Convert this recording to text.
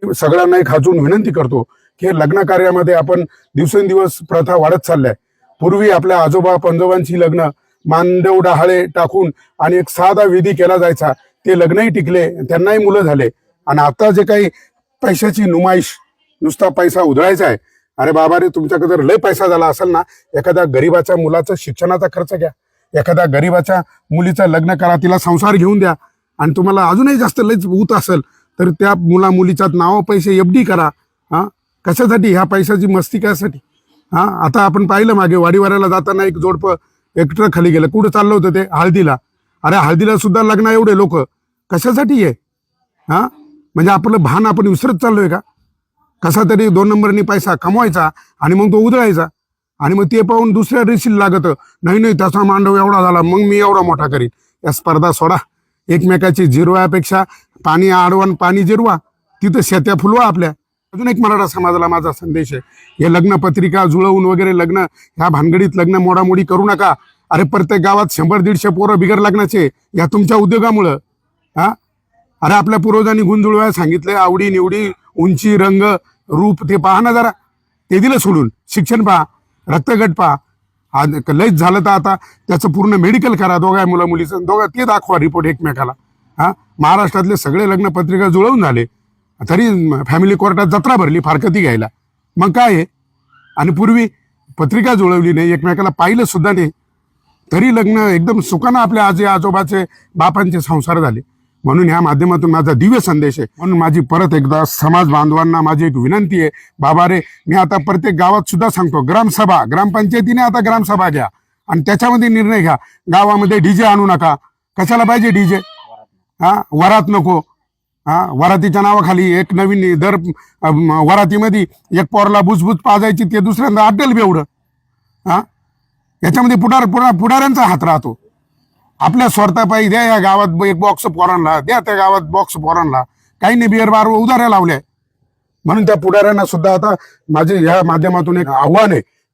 सगळ्यांना एक खाचून विनंती करतो की लग्न कार्यामध्ये आपण दिवसेंदिवस प्रथा वाढत चालल्या. पूर्वी आपल्या आजोबा पंजोबांची लग्न मानदेव डहाळे टाकून आणि एक साधा विधी केला जायचा. ते लग्नही टिकले, त्यांनाही मुलं झाले. आणि आता जे काही पैशाची नुमाईश, नुसता पैसा उधळायचा आहे. अरे बाबा रे, तुमच्याकडे जर लय पैसा झाला असेल ना, एखाद्या गरीबाच्या मुलाचा शिक्षणाचा खर्च घ्या, एखाद्या गरीबाच्या मुलीचं लग्न करा, तिला संसार घेऊन द्या. आणि तुम्हाला अजूनही जास्त लयच ऊत असेल तर त्या मुला मुलीच्या नावावर पैसे एफडी करा. कशासाठी? ह्या पैशाची मस्ती कशासाठी? आता आपण पाहिलं मागे वाडीवाऱ्याला जाताना एक जोडपं एक ट्रक खाली गेलं. कुठं चाललं होतं ते? हळदीला. अरे हळदीला सुद्धा लग्न एवढे लोक कशासाठी आहे? म्हणजे आपलं भान आपण विसरत चाललोय का? कसा तरी 2 नंबरनी पैसा कमवायचा आणि मग तो उधळायचा. आणि मग ते पाहून दुसऱ्या रेशील लागत, नाही त्याचा मांडव एवढा झाला मग मी एवढा मोठा करीन. या स्पर्धा सोडा. एकमेकाची जिरवायापेक्षा पाणी आडवण पाणी जिरवा, तिथं शेत्या फुलवा आपल्या. अजून एक मराठा समाजाला माझा संदेश आहे, हे लग्न पत्रिका जुळवून वगैरे लग्न ह्या भानगडीत लग्न मोडामोडी करू नका. अरे प्रत्येक गावात 100-150 पोरं बिगर लग्नाचे या तुमच्या उद्योगामुळं. अरे आपल्या पूर्वजांनी गुण जुळवायला सांगितलंय. आवडी निवडी, उंची, रंग, रूप ते पहा ना जरा. ते दिलं सोडून. शिक्षण पहा, रक्तगट पहा. लयच झालं तर आता त्याचं पूर्ण मेडिकल करा. दोघा मुला मुलीचं दोघा ते दाखवा रिपोर्ट एकमेकाला. महाराष्ट्रातले सगळे लग्न पत्रिका जुळवून झाले तरी फॅमिली कोर्टात जत्रा भरली फारकती घ्यायला. मग काय आहे? आणि पूर्वी पत्रिका जुळवली नाही, एकमेकाला पाहिलं सुद्धा नाही, तरी लग्न एकदम सुखानं आपल्या आजी आजोबाचे बापांचे संसार झाले. म्हणून ह्या माध्यमातून माझा दिव्य संदेश आहे. म्हणून माझी परत एकदा समाज बांधवांना माझी एक विनंती आहे. बाबा रे, मी आता प्रत्येक गावात सुद्धा सांगतो, ग्रामसभा, ग्रामपंचायतीने आता ग्रामसभा घ्या आणि त्याच्यामध्ये निर्णय घ्या. गावामध्ये डीजे आणू नका. कशाला पाहिजे डीजे? वरात नको. वरातीच्या नावाखाली एक नवीन दर वरातीमध्ये एक पोरला बुजबुज पाजायची, ते दुसऱ्यांदा अड्डल बेवडं. याच्यामध्ये पुढाऱ्यांचा हात राहतो. आपल्या स्वार्थापायी द्या या गावात एक बॉक्स पोरांना द्या, त्या गावात बॉक्स पोरांना, काही नाही बिअर बार उधाऱ्या लावल्या. म्हणून त्या पुढाऱ्यांना सुद्धा आता माझे ह्या माध्यमातून एक आव्हान आहे